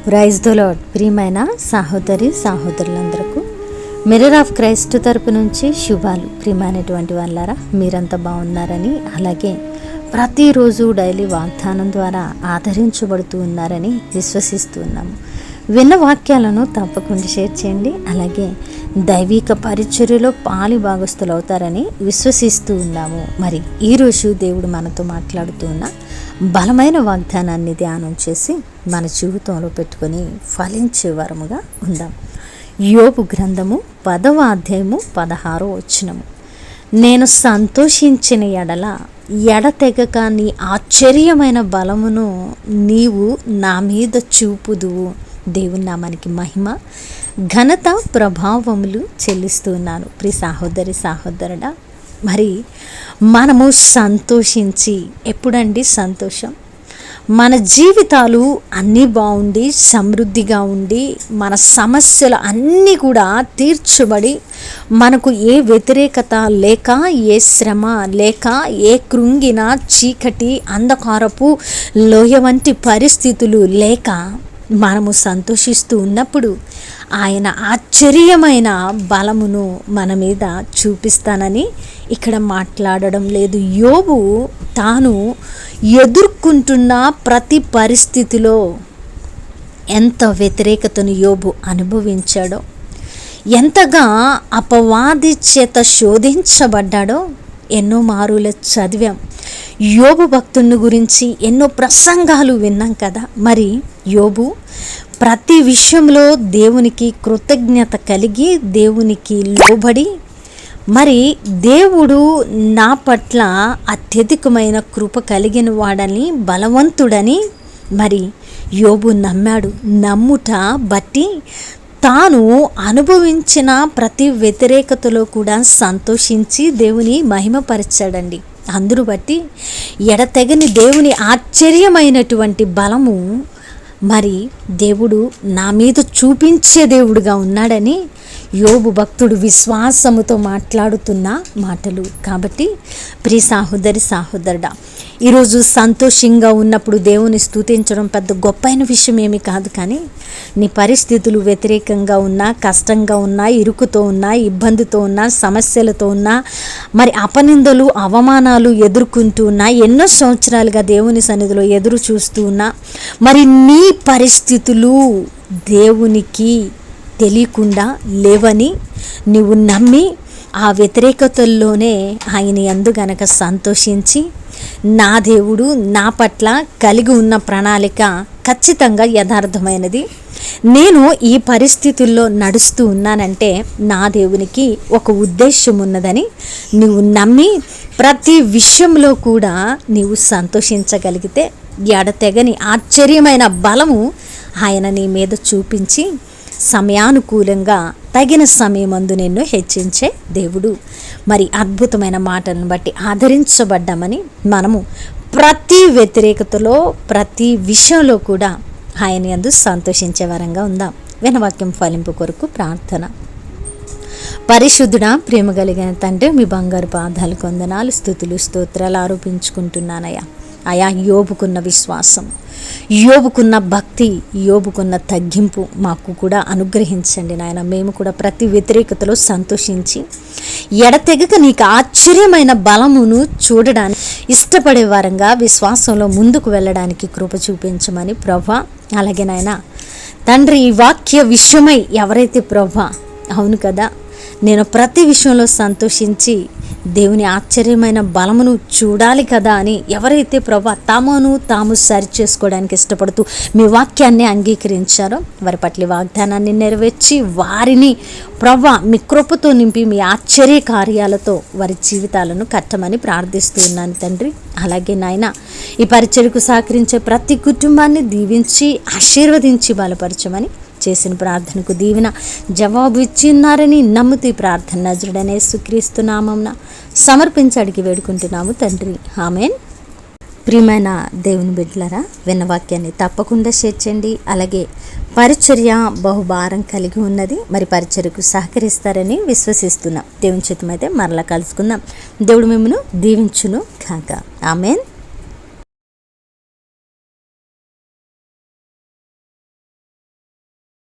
Praise the lord. ప్రియమైన సహోదరులందరకు mirror of Christ తరపు నుంచి శుభాలు. ప్రియమైనటువంటి వాళ్ళారా, మీరంతా బాగున్నారని, అలాగే ప్రతిరోజు డైలీ వాగ్దానం ద్వారా ఆదరించబడుతూ ఉన్నారని విశ్వసిస్తూ ఉన్నాము. విన్న వాక్యాలను తప్పకుండా షేర్ చేయండి. అలాగే దైవిక పరిచర్యలో పాలి భాగస్థులు అవుతారని విశ్వసిస్తూ ఉన్నాము. మరి ఈరోజు దేవుడు మనతో మాట్లాడుతూ ఉన్న బలమైన వాగ్దానాన్ని ధ్యానం చేసి మన జీవితంలో పెట్టుకొని ఫలించే వరముగా ఉందాం. యోబు గ్రంథము 10వ అధ్యాయము 16వ వచనము. నేను సంతోషించిన ఎడతెగక నీ ఆశ్చర్యమైన బలమును నీవు నా మీద చూపుదువు. దేవుని నామానికి మహిమ, ఘనత, ప్రభావములు చెల్లిస్తున్నాను. ప్రియ సహోదరుడా, మరి మనము సంతోషించి, ఎప్పుడండి సంతోషం? మన జీవితాలు అన్నీ బాగుండి సమృద్ధిగా ఉండి మన సమస్యలు అన్నీ కూడా తీర్చబడి మనకు ఏ వ్యతిరేకత లేక, ఏ శ్రమ లేక, ఏ కృంగిన చీకటి అంధకారపు లోయ వంటి పరిస్థితులు లేక మనము సంతోషిస్తూ ఉన్నప్పుడు ఆయన ఆశ్చర్యమైన బలమును మన మీద చూపిస్తానని ఇక్కడ మాట్లాడడం లేదు. యోబు తాను ఎదుర్కొంటున్న ప్రతి పరిస్థితిలో ఎంత వ్యతిరేకతను యోబు అనుభవించాడో, ఎంతగా అపవాది చేత శోధించబడ్డాడో ఎన్నో మారులు చదివాం. యోబు భక్తుని గురించి ఎన్నో ప్రసంగాలు విన్నాం కదా. మరి యోబు ప్రతి విషయంలో దేవునికి కృతజ్ఞత కలిగి, దేవునికి లోబడి, మరి దేవుడు నా పట్ల అత్యధికమైన కృప కలిగిన వాడని, బలవంతుడని మరి యోబు నమ్మాడు. నమ్ముట బట్టి తాను అనుభవించిన ప్రతి వ్యతిరేకతలో కూడా సంతోషించి దేవుని మహిమపరచాడండి. అందును బట్టి ఎడతెగని దేవుని ఆశ్చర్యమైనటువంటి బలము మరి దేవుడు నా మీద చూపించే దేవుడుగా ఉన్నాడని యోబు భక్తుడు విశ్వాసముతో మాట్లాడుతున్న మాటలు. కాబట్టి ప్రియ సహోదరుడా, ఈరోజు సంతోషంగా ఉన్నప్పుడు దేవుని స్తుతించడం పెద్ద గొప్పైన విషయం ఏమీ కాదు. కానీ నీ పరిస్థితులు వ్యతిరేకంగా ఉన్నా, కష్టంగా ఉన్నా, ఇరుకుతో ఉన్నా, ఇబ్బందితో ఉన్నా, సమస్యలతో ఉన్నా, మరి అపనిందలు, అవమానాలు ఎదుర్కొంటూ ఉన్నా, ఎన్నో సంవత్సరాలుగా దేవుని సన్నిధిలో ఎదురు చూస్తూ ఉన్నా, మరి నీ పరిస్థితులు దేవునికి తెలియకుండా లేవని నువ్వు నమ్మి ఆ వ్యతిరేకతల్లోనే ఆయన యందు గనక సంతోషించి, నా దేవుడు నా పట్ల కలిగి ఉన్న ప్రణాళిక ఖచ్చితంగా యథార్థమైనది, నేను ఈ పరిస్థితుల్లో నడుస్తూ ఉన్నానంటే నా దేవునికి ఒక ఉద్దేశం ఉన్నదని నువ్వు నమ్మి ప్రతి విషయంలో కూడా నీవు సంతోషించగలిగితే ఎడతెగని ఆశ్చర్యమైన బలము ఆయన నీ మీద చూపించి సమయానుకూలంగా తగిన సమయమందు నిన్ను హెచ్చించే దేవుడు. మరి అద్భుతమైన మాటలను బట్టి ఆదరించబడ్డామని మనము ప్రతి వ్యతిరేకతలో, ప్రతి విషయంలో కూడా ఆయన యందు సంతోషించే వరంగా ఉందాం. వినవాక్యం ఫలింపు కొరకు ప్రార్థన. పరిశుద్ధుడా, ప్రేమ కలిగిన తండ్రి, మీ బంగారు పాదాలు వందనాలు, స్తుతులు, స్తోత్రాలు ఆరోపించుకుంటున్నానయ్యా. అయా, యోబుకున్న విశ్వాసం, యోబుకున్న భక్తి, యోబుకున్న తగ్గింపు మాకు కూడా అనుగ్రహించండి నాయన. మేము కూడా ప్రతి వ్యతిరేకతలో సంతోషించి ఎడతెగక నీకు ఆశ్చర్యమైన బలమును చూడడానికి ఇష్టపడే వారంగా విశ్వాసంలో ముందుకు వెళ్ళడానికి కృప చూపించమని ప్రభా. అలాగే నాయన తండ్రి, ఈ వాక్య విషయమై ఎవరైతే ప్రభా, అవును కదా, నేను ప్రతి విషయంలో సంతోషించి దేవుని ఆశ్చర్యమైన బలమును చూడాలి కదా అని ఎవరైతే ప్రభా తామును తాము సరి చేసుకోవడానికి ఇష్టపడుతూ మీ వాక్యాన్ని అంగీకరించారో వారి పట్ల వాగ్దానాన్ని నెరవేర్చి వారిని ప్రభా మీ కృపతో నింపి మీ ఆశ్చర్య కార్యాలతో వారి జీవితాలను కట్టమని ప్రార్థిస్తూ ఉన్నాను తండ్రి. అలాగే నాయన, ఈ పరిచర్యకు సహకరించే ప్రతి కుటుంబాన్ని దీవించి ఆశీర్వదించి బలపరచమని, చేసిన ప్రార్థనకు దీవెన జవాబు ఇచ్చిన్నారని నమ్ముతూ ఈ ప్రార్థన నజరుడనే యేసుక్రీస్తు నామమున సమర్పించి అడిగి వేడుకుంటున్నాము తండ్రి, ఆమేన్. ప్రియమైన దేవుని బిడ్డలారా, విన్న వాక్యాన్ని తప్పకుండా షేర్ చేయండి. అలాగే పరిచర్య బహుభారం కలిగి ఉన్నది. మరి పరిచర్యకు సహకరిస్తారని విశ్వసిస్తున్నాం. దేవుని చిత్తమైతే మరలా కలుసుకుందాం. దేవుడు మిమ్మల్ని దీవించును కాక. ఆమేన్.